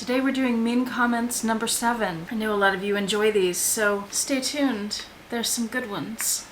Today we're doing mean comments number 7. I know a lot of you enjoy these, so stay tuned. There's some good ones.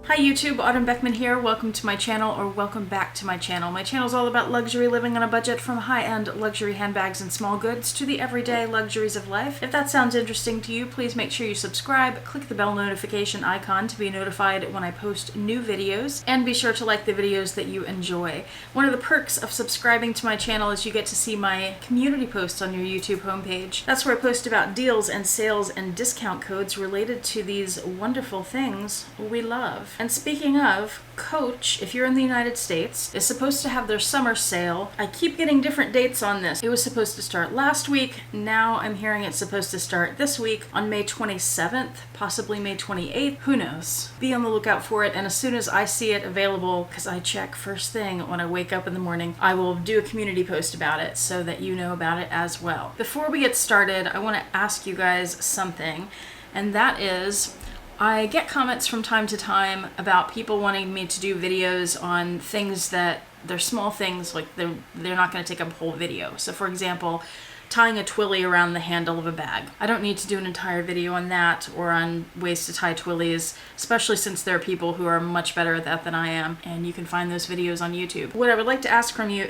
Hi YouTube, Autumn Beckman here. Welcome to my channel, or welcome back to my channel. My channel is all about luxury living on a budget, from high-end luxury handbags and small goods to the everyday luxuries of life. If that sounds interesting to you, please make sure you subscribe, click the bell notification icon to be notified when I post new videos, and be sure to like the videos that you enjoy. One of the perks of subscribing to my channel is you get to see my community posts on your YouTube homepage. That's where I post about deals and sales and discount codes related to these wonderful things we love. And speaking of, Coach, if you're in the United States, is supposed to have their summer sale. I keep getting different dates on this. It was supposed to start last week. Now I'm hearing it's supposed to start this week on May 27th, possibly May 28th. Who knows? Be on the lookout for it, and as soon as I see it available, because I check first thing when I wake up in the morning, I will do a community post about it so that you know about it as well. Before we get started, I want to ask you guys something, and that is, I get comments from time to time about people wanting me to do videos on things that they're small things, like they're not going to take up a whole video. So for example, tying a twilly around the handle of a bag. I don't need to do an entire video on that or on ways to tie twillies, especially since there are people who are much better at that than I am, and you can find those videos on YouTube. What I would like to ask from you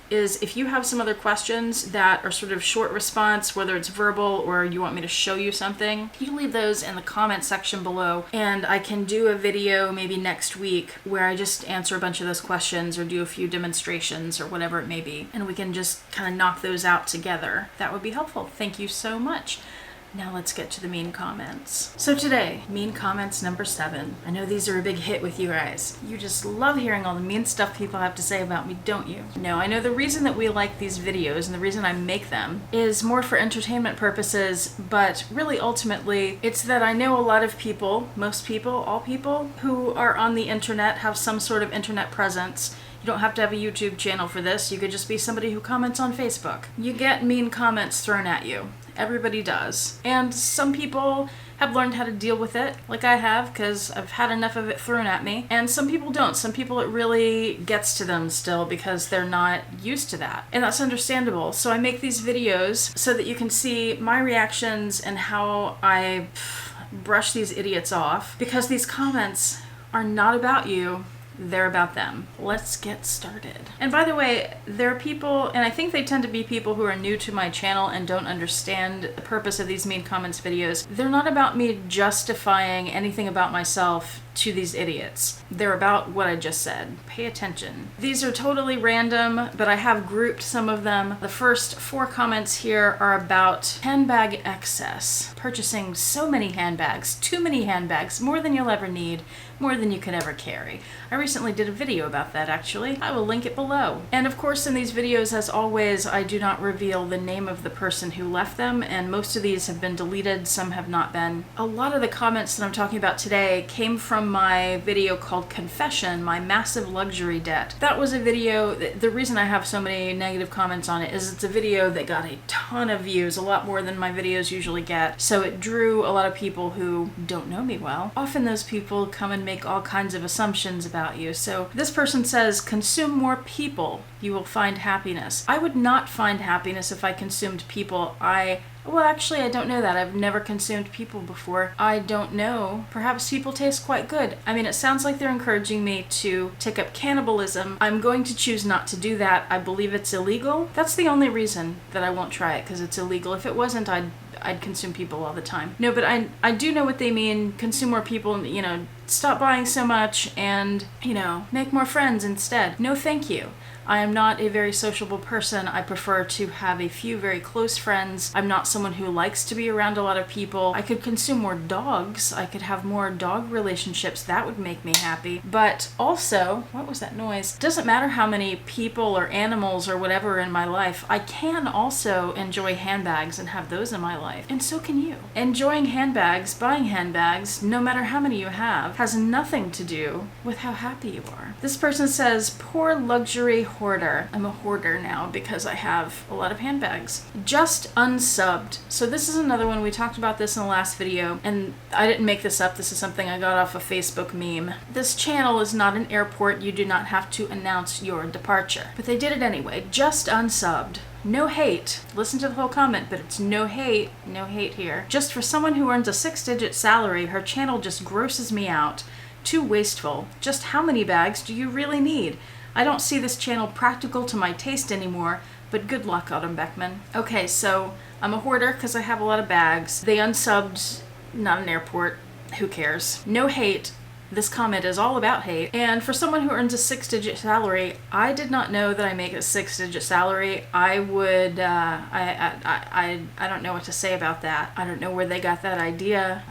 is if you have some other questions that are sort of short response, whether it's verbal or you want me to show you something, you leave those in the comment section below, and I can do a video maybe next week where I just answer a bunch of those questions or do a few demonstrations or whatever it may be, and we can just kind of knock those out together. That would be helpful. Thank you so much. Now let's get to the mean comments. So today, mean comments number 7. I know these are a big hit with you guys. You just love hearing all the mean stuff people have to say about me, don't you? No, I know the reason that we like these videos and the reason I make them is more for entertainment purposes, but really ultimately it's that I know a lot of people, most people, all people who are on the internet have some sort of internet presence. You don't have to have a YouTube channel for this. You could just be somebody who comments on Facebook. You get mean comments thrown at you. Everybody does. And some people have learned how to deal with it, like I have, because I've had enough of it thrown at me. And some people don't. Some people it really gets to them still because they're not used to that. And that's understandable. So I make these videos so that you can see my reactions and how I brush these idiots off, because these comments are not about you. They're about them. Let's get started. And by the way, there are people, and I think they tend to be people who are new to my channel and don't understand the purpose of these mean comments videos. They're not about me justifying anything about myself to these idiots. They're about what I just said. Pay attention. These are totally random, but I have grouped some of them. The first 4 comments here are about handbag excess. Purchasing so many handbags, too many handbags, more than you'll ever need, more than you can ever carry. I recently did a video about that, actually. I will link it below. And of course, in these videos, as always, I do not reveal the name of the person who left them, and most of these have been deleted, some have not been. A lot of the comments that I'm talking about today came from my video called Confession, My Massive Luxury Debt. That was a video, the reason I have so many negative comments on it is it's a video that got a ton of views, a lot more than my videos usually get. So it drew a lot of people who don't know me well. Often those people come and make all kinds of assumptions about you. So this person says, consume more people, you will find happiness. I would not find happiness if I consumed people. Well, actually, I don't know that. I've never consumed people before. I don't know. Perhaps people taste quite good. I mean, it sounds like they're encouraging me to take up cannibalism. I'm going to choose not to do that. I believe it's illegal. That's the only reason that I won't try it, because it's illegal. If it wasn't, I'd consume people all the time. No, but I do know what they mean. Consume more people, stop buying so much and, make more friends instead. No, thank you. I am not a very sociable person. I prefer to have a few very close friends. I'm not someone who likes to be around a lot of people. I could consume more dogs. I could have more dog relationships. That would make me happy. But also, what was that noise? It doesn't matter how many people or animals or whatever in my life. I can also enjoy handbags and have those in my life. life. And so can you. Enjoying handbags, buying handbags, no matter how many you have, has nothing to do with how happy you are. This person says, poor luxury hoarder. I'm a hoarder now because I have a lot of handbags. Just unsubbed. So this is another one. We talked about this in the last video, and I didn't make this up. This is something I got off a Facebook meme. This channel is not an airport. You do not have to announce your departure. But they did it anyway. Just unsubbed. No hate. Listen to the whole comment, but it's no hate. No hate here. Just for someone who earns a 6-digit salary, her channel just grosses me out. Too wasteful. Just how many bags do you really need? I don't see this channel practical to my taste anymore, but good luck, Autumn Beckman. Okay, so I'm a hoarder because I have a lot of bags. They unsubbed, not an airport. Who cares? No hate. This comment is all about hate. And for someone who earns a 6-digit salary, I did not know that I make a 6-digit salary. I would, I don't know what to say about that. I don't know where they got that idea.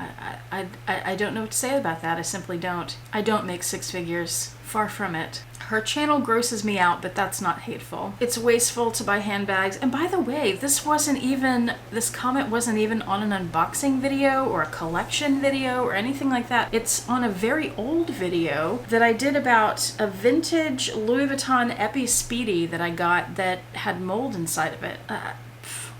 I don't know what to say about that. I simply don't. I don't make 6 figures. Far from it. Her channel grosses me out, but that's not hateful. It's wasteful to buy handbags. And by the way, this comment wasn't even on an unboxing video or a collection video or anything like that. It's on a very old video that I did about a vintage Louis Vuitton Epi Speedy that I got that had mold inside of it.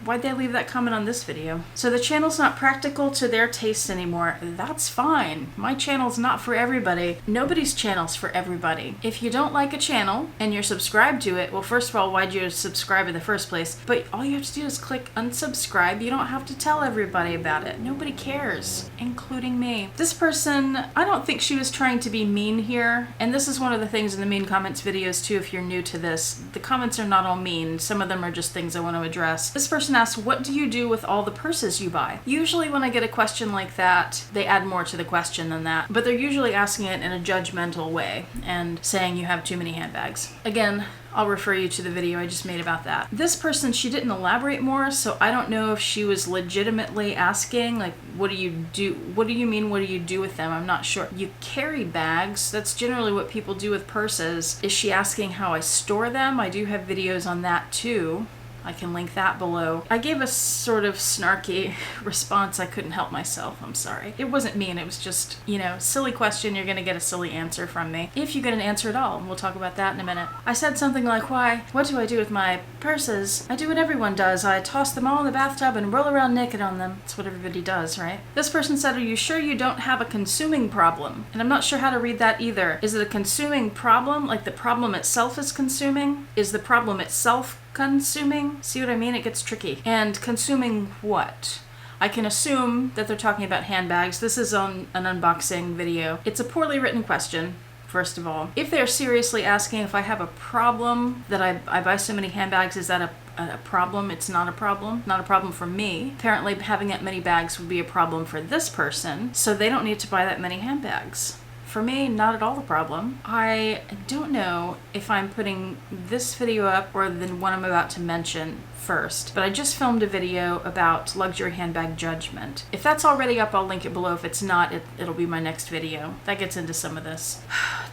Why'd they leave that comment on this video? So the channel's not practical to their taste anymore. That's fine. My channel's not for everybody. Nobody's channel's for everybody. If you don't like a channel and you're subscribed to it, well, first of all, why'd you subscribe in the first place? But all you have to do is click unsubscribe. You don't have to tell everybody about it. Nobody cares, including me. This person, I don't think she was trying to be mean here. And this is one of the things in the mean comments videos too, if you're new to this. The comments are not all mean. Some of them are just things I want to address. This person asks, what do you do with all the purses you buy? Usually when I get a question like that, they add more to the question than that, but they're usually asking it in a judgmental way and saying you have too many handbags. Again, I'll refer you to the video I just made about that. This person, she didn't elaborate more, so I don't know if she was legitimately asking, like, what do you do? What do you mean, what do you do with them? I'm not sure. You carry bags. That's generally what people do with purses. Is she asking how I store them? I do have videos on that too. I can link that below. I gave a sort of snarky response. I couldn't help myself. I'm sorry. It wasn't mean. It was just, silly question. You're going to get a silly answer from me. If you get an answer at all, and we'll talk about that in a minute. I said something like, what do I do with my purses? I do what everyone does. I toss them all in the bathtub and roll around naked on them. That's what everybody does, right? This person said, are you sure you don't have a consuming problem? And I'm not sure how to read that either. Is it a consuming problem? Like the problem itself is consuming? Is the problem itself consuming? See what I mean? It gets tricky. And consuming what? I can assume that they're talking about handbags. This is on an unboxing video. It's a poorly written question, first of all. If they're seriously asking if I have a problem that I buy so many handbags, is that a problem? It's not a problem. Not a problem for me. Apparently having that many bags would be a problem for this person, so they don't need to buy that many handbags. For me, not at all a problem. I don't know if I'm putting this video up or the one I'm about to mention first, but I just filmed a video about luxury handbag judgment. If that's already up, I'll link it below. If it's not, it'll be my next video. That gets into some of this.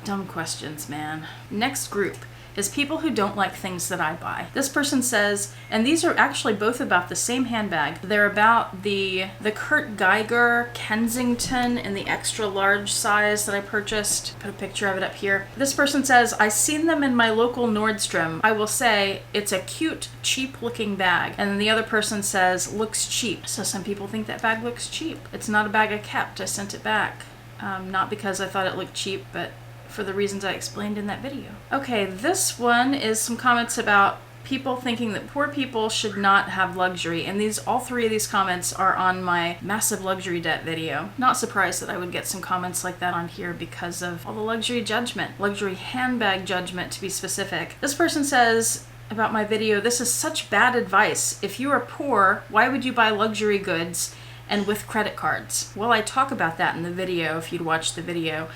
Dumb questions, man. Next group is people who don't like things that I buy. This person says, and these are actually both about the same handbag. They're about the Kurt Geiger Kensington in the extra large size that I purchased. Put a picture of it up here. This person says, I seen them in my local Nordstrom. I will say it's a cute, cheap looking bag. And then the other person says, looks cheap. So some people think that bag looks cheap. It's not a bag I kept. I sent it back. Not because I thought it looked cheap, but for the reasons I explained in that video. Okay, this one is some comments about people thinking that poor people should not have luxury, and all three of these comments are on my massive luxury debt video. Not surprised that I would get some comments like that on here because of all the luxury judgment, luxury handbag judgment to be specific. This person says about my video, this is such bad advice. If you are poor, why would you buy luxury goods and with credit cards? Well, I talk about that in the video if you'd watched the video.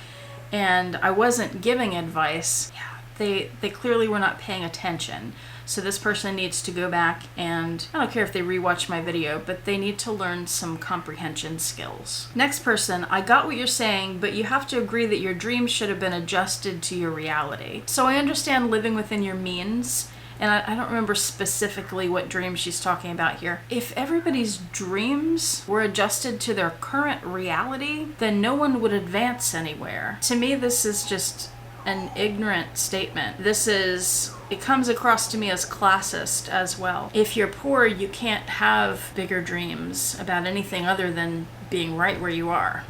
And I wasn't giving advice. Yeah, they clearly were not paying attention. So this person needs to go back and, I don't care if they rewatch my video, but they need to learn some comprehension skills. Next person, I got what you're saying, but you have to agree that your dreams should have been adjusted to your reality. So I understand living within your means and I don't remember specifically what dream she's talking about here. If everybody's dreams were adjusted to their current reality, then no one would advance anywhere. To me, this is just an ignorant statement. It comes across to me as classist as well. If you're poor, you can't have bigger dreams about anything other than being right where you are.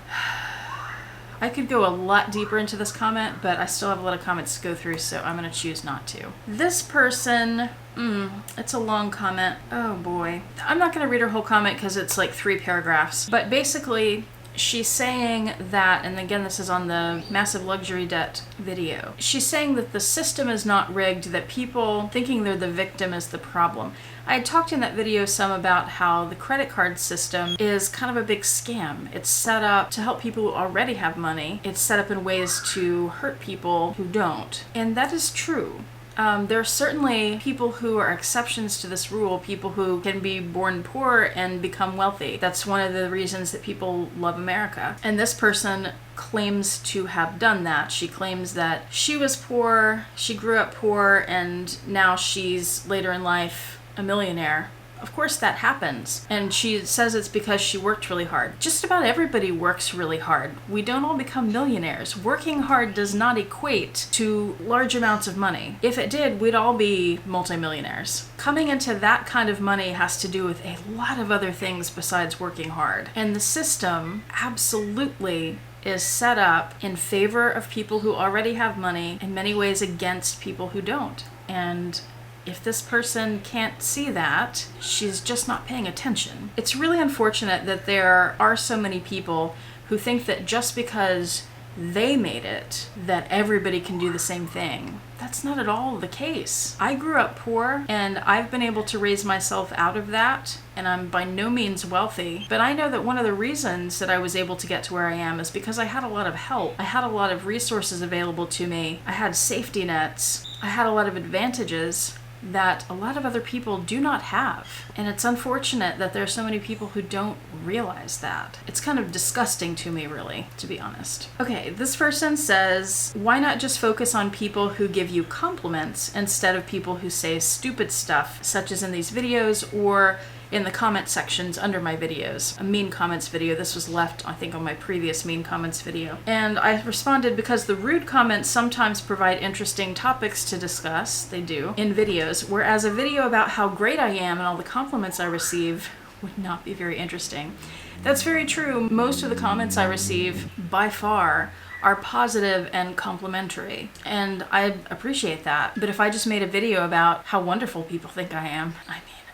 I could go a lot deeper into this comment, but I still have a lot of comments to go through, so I'm going to choose not to. This person, it's a long comment. Oh boy. I'm not going to read her whole comment because it's like 3 paragraphs, but basically, she's saying that, and again, this is on the massive luxury debt video. She's saying that the system is not rigged, that people thinking they're the victim is the problem. I had talked in that video some about how the credit card system is kind of a big scam. It's set up to help people who already have money. It's set up in ways to hurt people who don't. And that is true. There are certainly people who are exceptions to this rule, people who can be born poor and become wealthy. That's one of the reasons that people love America. And this person claims to have done that. She claims that she was poor, she grew up poor, and now she's later in life a millionaire. Of course that happens. And she says it's because she worked really hard. Just about everybody works really hard. We don't all become millionaires. Working hard does not equate to large amounts of money. If it did, we'd all be multimillionaires. Coming into that kind of money has to do with a lot of other things besides working hard. And the system absolutely is set up in favor of people who already have money, in many ways against people who don't. And if this person can't see that, she's just not paying attention. It's really unfortunate that there are so many people who think that just because they made it, that everybody can do the same thing. That's not at all the case. I grew up poor, and I've been able to raise myself out of that, and I'm by no means wealthy. But I know that one of the reasons that I was able to get to where I am is because I had a lot of help. I had a lot of resources available to me. I had safety nets. I had a lot of advantages that a lot of other people do not have. And it's unfortunate that there are so many people who don't realize that. It's kind of disgusting to me, really, to be honest. Okay, this person says, why not just focus on people who give you compliments instead of people who say stupid stuff, such as in these videos or in the comment sections under my videos. A mean comments video. This was left, I think, on my previous mean comments video. And I responded because the rude comments sometimes provide interesting topics to discuss, they do, in videos, whereas a video about how great I am and all the compliments I receive would not be very interesting. That's very true. Most of the comments I receive, by far, are positive and complimentary, and I appreciate that. But if I just made a video about how wonderful people think I am,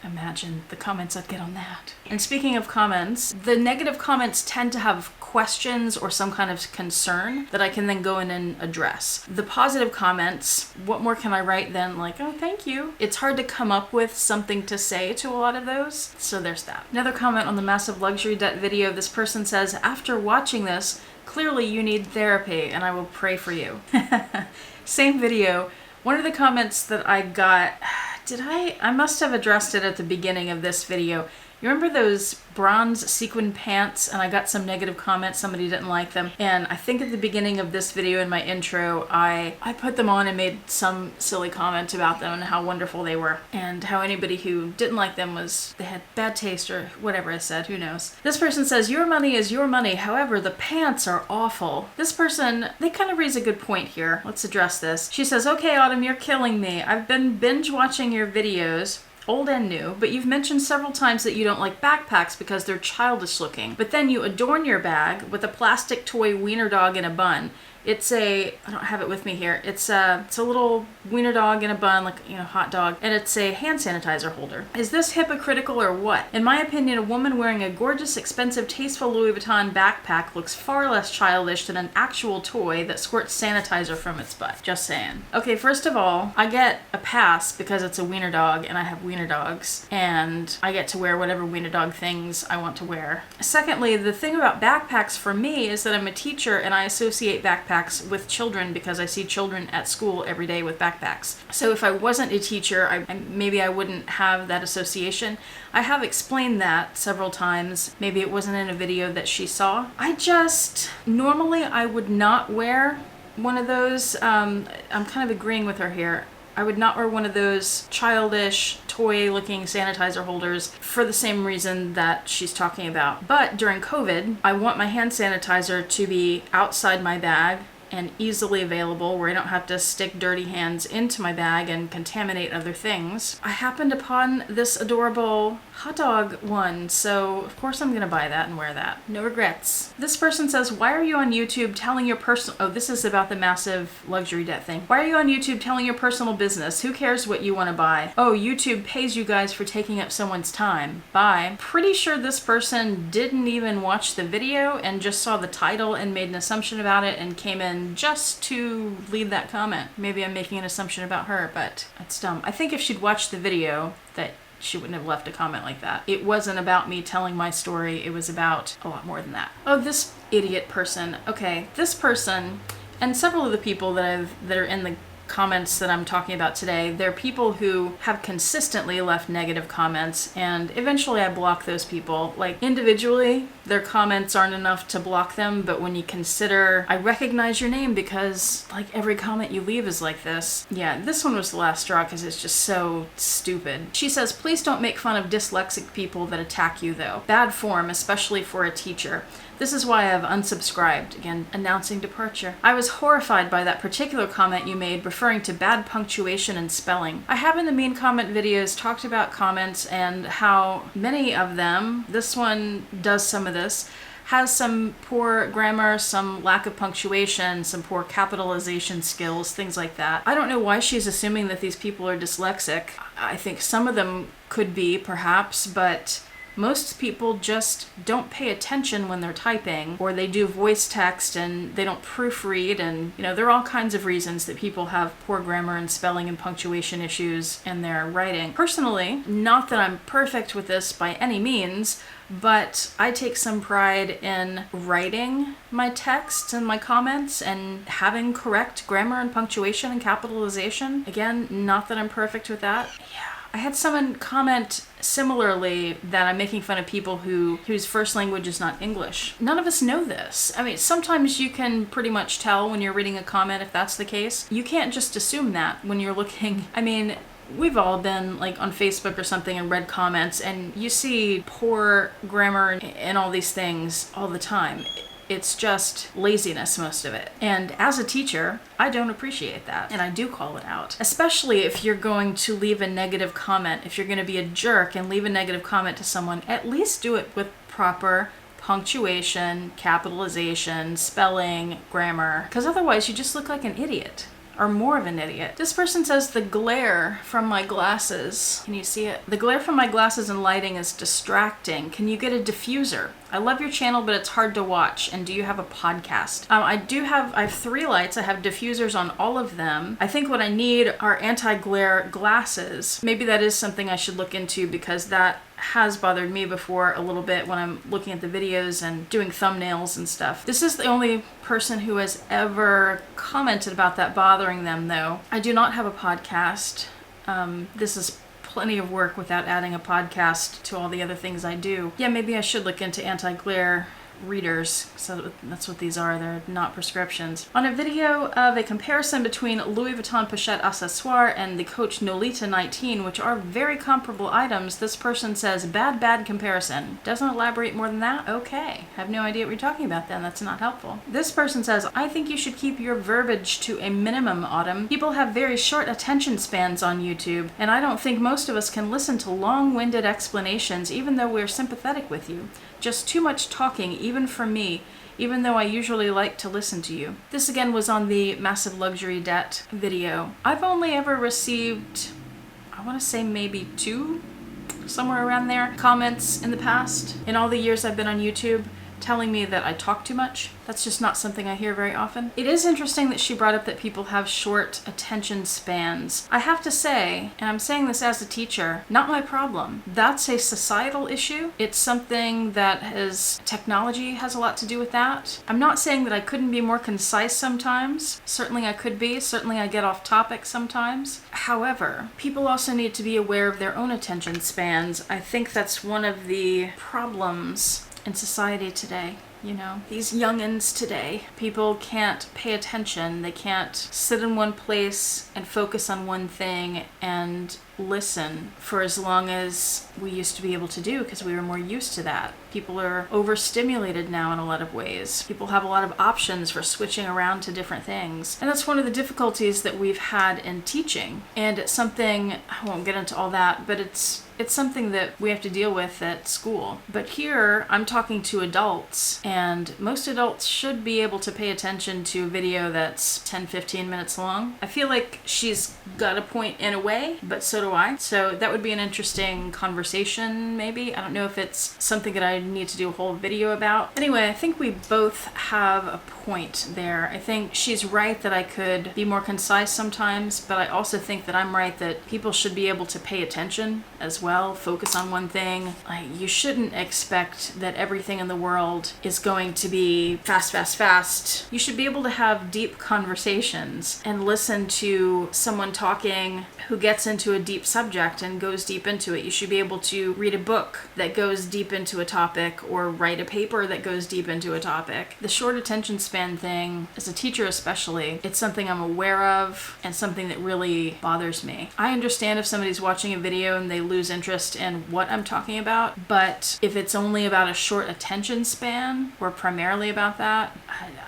imagine the comments I'd get on that. And speaking of comments, the negative comments tend to have questions or some kind of concern that I can then go in and address. The positive comments, what more can I write than like, oh, thank you? It's hard to come up with something to say to a lot of those, so there's that. Another comment on the massive luxury debt video, this person says, after watching this, clearly you need therapy and I will pray for you. Same video. One of the comments that I got, I must have addressed it at the beginning of this video. You remember those bronze sequin pants? And I got some negative comments, somebody didn't like them. And I think at the beginning of this video in my intro, I put them on and made some silly comment about them and how wonderful they were. And how anybody who didn't like them they had bad taste or whatever I said, who knows. This person says, your money is your money, however, the pants are awful. This person, they kind of raise a good point here. Let's address this. She says, okay, Autumn, you're killing me. I've been binge watching your videos, old and new, but you've mentioned several times that you don't like backpacks because they're childish looking. But then you adorn your bag with a plastic toy wiener dog in a bun. It's I don't have it with me here. It's a little wiener dog in a bun, like, hot dog, and it's a hand sanitizer holder. Is this hypocritical or what? In my opinion, a woman wearing a gorgeous, expensive, tasteful Louis Vuitton backpack looks far less childish than an actual toy that squirts sanitizer from its butt. Just saying. Okay, first of all, I get a pass because it's a wiener dog and I have wiener dogs, and I get to wear whatever wiener dog things I want to wear. Secondly, the thing about backpacks for me is that I'm a teacher and I associate backpacks with children because I see children at school every day with backpacks. So if I wasn't a teacher, maybe I wouldn't have that association. I have explained that several times. Maybe it wasn't in a video that she saw. Normally I would not wear one of those. I'm kind of agreeing with her here. I would not wear one of those childish, toy-looking sanitizer holders for the same reason that she's talking about. But during COVID, I want my hand sanitizer to be outside my bag and easily available, where I don't have to stick dirty hands into my bag and contaminate other things. I happened upon this adorable hot dog one, so of course I'm gonna buy that and wear that. No regrets. This person says, why are you on YouTube telling your personal... Oh, this is about the massive luxury debt thing. Why are you on YouTube telling your personal business? Who cares what you want to buy? Oh, YouTube pays you guys for taking up someone's time. Bye. Pretty sure this person didn't even watch the video and just saw the title and made an assumption about it and came in just to leave that comment. Maybe I'm making an assumption about her, but that's dumb. I think if she'd watched the video, that she wouldn't have left a comment like that. It wasn't about me telling my story. It was about a lot more than that. Oh, this idiot person. Okay, this person and several of the people that are in the comments that I'm talking about today, they're people who have consistently left negative comments, and eventually I block those people. Like, individually, their comments aren't enough to block them, but when you consider, I recognize your name because, like, every comment you leave is like this. Yeah, this one was the last straw because it's just so stupid. She says, please don't make fun of dyslexic people that attack you, though. Bad form, especially for a teacher. This is why I've unsubscribed. Again, announcing departure. I was horrified by that particular comment you made referring to bad punctuation and spelling. I have in the mean comment videos talked about comments and how many of them, this one does some of this, has some poor grammar, some lack of punctuation, some poor capitalization skills, things like that. I don't know why she's assuming that these people are dyslexic. I think some of them could be, perhaps, but most people just don't pay attention when they're typing, or they do voice text and they don't proofread, and there are all kinds of reasons that people have poor grammar and spelling and punctuation issues in their writing. Personally, not that I'm perfect with this by any means, but I take some pride in writing my texts and my comments and having correct grammar and punctuation and capitalization. Again, not that I'm perfect with that. Yeah. I had someone comment similarly that I'm making fun of people whose first language is not English. None of us know this. I mean, sometimes you can pretty much tell when you're reading a comment if that's the case. You can't just assume that when you're looking. I mean, we've all been like on Facebook or something and read comments, and you see poor grammar and all these things all the time. It's just laziness, most of it. And as a teacher, I don't appreciate that. And I do call it out. Especially if you're going to leave a negative comment. If you're going to be a jerk and leave a negative comment to someone, at least do it with proper punctuation, capitalization, spelling, grammar. Because otherwise you just look like an idiot. Or more of an idiot. This person says the glare from my glasses. Can you see it? The glare from my glasses and lighting is distracting. Can you get a diffuser? I love your channel, but it's hard to watch. And do you have a podcast? I have 3 lights. I have diffusers on all of them. I think what I need are anti-glare glasses. Maybe that is something I should look into, because that has bothered me before a little bit when I'm looking at the videos and doing thumbnails and stuff. This is the only person who has ever commented about that bothering them, though. I do not have a podcast. This is plenty of work without adding a podcast to all the other things I do. Yeah, maybe I should look into anti-glare readers. So that's what these are. They're not prescriptions. On a video of a comparison between Louis Vuitton Pochette Accessoire and the Coach Nolita 19, which are very comparable items, this person says, bad comparison. Doesn't elaborate more than that? Okay. Have no idea what you're talking about then. That's not helpful. This person says, I think you should keep your verbiage to a minimum, Autumn. People have very short attention spans on YouTube, and I don't think most of us can listen to long-winded explanations even though we're sympathetic with you. Just too much talking, even for me, even though I usually like to listen to you. This again was on the massive luxury debt video. I've only ever received, I want to say maybe 2, somewhere around there, comments in the past, in all the years I've been on YouTube, telling me that I talk too much. That's just not something I hear very often. It is interesting that she brought up that people have short attention spans. I have to say, and I'm saying this as a teacher, not my problem. That's a societal issue. It's something that technology has a lot to do with that. I'm not saying that I couldn't be more concise sometimes. Certainly I could be. Certainly I get off topic sometimes. However, people also need to be aware of their own attention spans. I think that's one of the problems in society today. You know, these youngins today, people can't pay attention. They can't sit in one place and focus on one thing and listen for as long as we used to be able to do, because we were more used to that. People are overstimulated now in a lot of ways. People have a lot of options for switching around to different things. And that's one of the difficulties that we've had in teaching. And it's something, I won't get into all that, but it's something that we have to deal with at school. But here, I'm talking to adults, and most adults should be able to pay attention to a video that's 10, 15 minutes long. I feel like she's got a point in a way, but so do I. So that would be an interesting conversation, maybe. I don't know if it's something that I need to do a whole video about. Anyway, I think we both have a point there. I think she's right that I could be more concise sometimes, but I also think that I'm right that people should be able to pay attention as well, focus on one thing. You shouldn't expect that everything in the world is going to be fast, fast, fast. You should be able to have deep conversations and listen to someone talking who gets into a deep subject and goes deep into it. You should be able to read a book that goes deep into a topic, or write a paper that goes deep into a topic. The short attention span thing, as a teacher especially, it's something I'm aware of and something that really bothers me. I understand if somebody's watching a video and they lose interest in what I'm talking about, but if it's only about a short attention span, or primarily about that,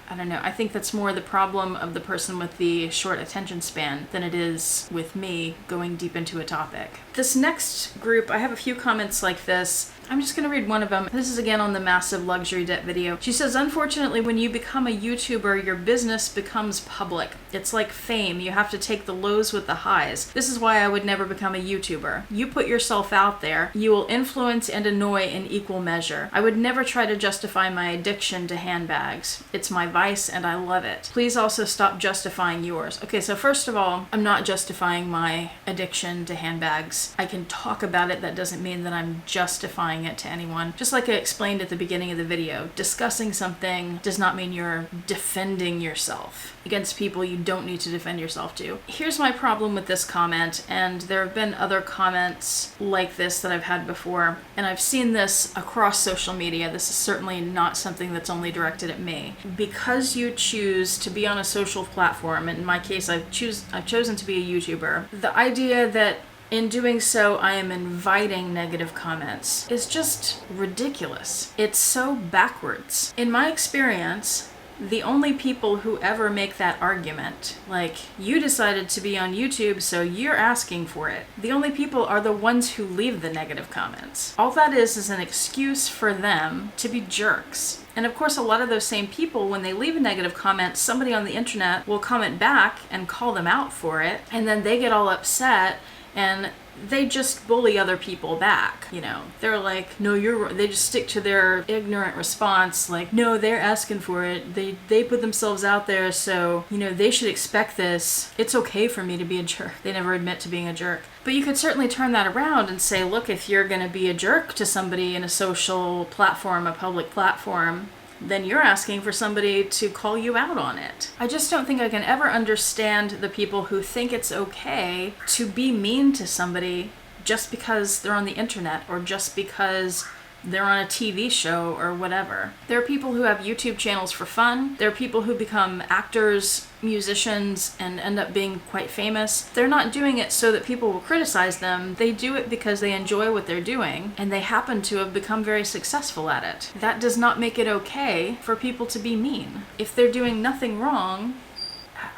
I don't know. I think that's more the problem of the person with the short attention span than it is with me going deep into a topic. This next group, I have a few comments like this. I'm just going to read one of them. This is again on the massive luxury debt video. She says, unfortunately, when you become a YouTuber, your business becomes public. It's like fame. You have to take the lows with the highs. This is why I would never become a YouTuber. You put yourself out there. You will influence and annoy in equal measure. I would never try to justify my addiction to handbags. It's my vice and I love it. Please also stop justifying yours. Okay, so first of all, I'm not justifying my addiction to handbags. I can talk about it. That doesn't mean that I'm justifying it to anyone. Just like I explained at the beginning of the video, discussing something does not mean you're defending yourself against people you don't need to defend yourself to. Here's my problem with this comment, and there have been other comments like this that I've had before, and I've seen this across social media. This is certainly not something that's only directed at me. Because you choose to be on a social platform, in my case I've chosen to be a YouTuber, the idea that in doing so, I am inviting negative comments is just ridiculous. It's so backwards. In my experience, the only people who ever make that argument, like, you decided to be on YouTube, so you're asking for it, the only people are the ones who leave the negative comments. All that is an excuse for them to be jerks. And of course, a lot of those same people, when they leave a negative comment, somebody on the internet will comment back and call them out for it, and then they get all upset and they just bully other people back, you know. They're like, no, you're, they just stick to their ignorant response, like, no, they're asking for it. They put themselves out there, so, you know, they should expect this. It's okay for me to be a jerk. They never admit to being a jerk. But you could certainly turn that around and say, look, if you're going to be a jerk to somebody in a social platform, a public platform, then you're asking for somebody to call you out on it. I just don't think I can ever understand the people who think it's okay to be mean to somebody just because they're on the internet or just because they're on a TV show or whatever. There are people who have YouTube channels for fun. There are people who become actors, musicians, and end up being quite famous. They're not doing it so that people will criticize them. They do it because they enjoy what they're doing, and they happen to have become very successful at it. That does not make it okay for people to be mean. If they're doing nothing wrong,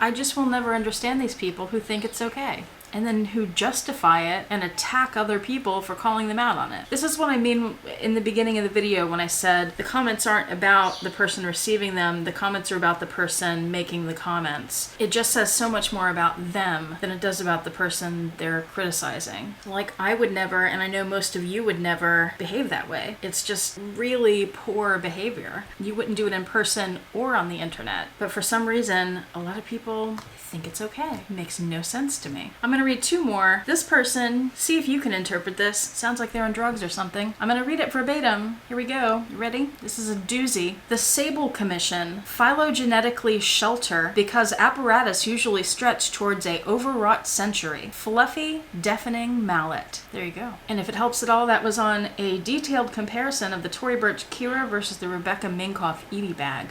I just will never understand these people who think it's okay, and then who justify it and attack other people for calling them out on it. This is what I mean in the beginning of the video when I said the comments aren't about the person receiving them, the comments are about the person making the comments. It just says so much more about them than it does about the person they're criticizing. Like, I would never, and I know most of you would never, behave that way. It's just really poor behavior. You wouldn't do it in person or on the internet, but for some reason, a lot of people think it's okay. It makes no sense to me. I'm going to read two more. This person, see if you can interpret this. Sounds like they're on drugs or something. I'm going to read it verbatim. Here we go. You ready? This is a doozy. The Sable Commission, phylogenetically shelter because apparatus usually stretch towards a overwrought century. Fluffy, deafening mallet. There you go. And if it helps at all, that was on a detailed comparison of the Tory Burch Kira versus the Rebecca Minkoff Edie bag.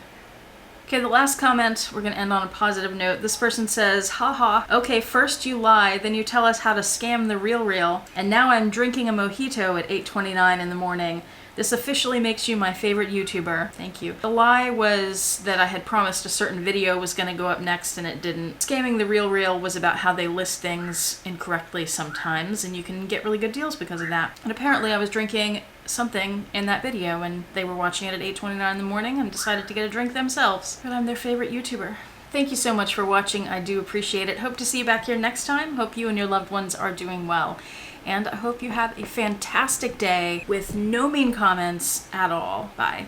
Okay, the last comment, we're going to end on a positive note. This person says, haha, okay, first you lie, then you tell us how to scam the real, and now I'm drinking a mojito at 8:29 in the morning. This officially makes you my favorite YouTuber. Thank you. The lie was that I had promised a certain video was going to go up next and it didn't. Scamming the real was about how they list things incorrectly sometimes, and you can get really good deals because of that. And apparently I was drinking something in that video and they were watching it at 8:29 in the morning and decided to get a drink themselves. But I'm their favorite YouTuber. Thank you so much for watching. I do appreciate it. Hope to see you back here next time. Hope you and your loved ones are doing well. And I hope you have a fantastic day with no mean comments at all. Bye.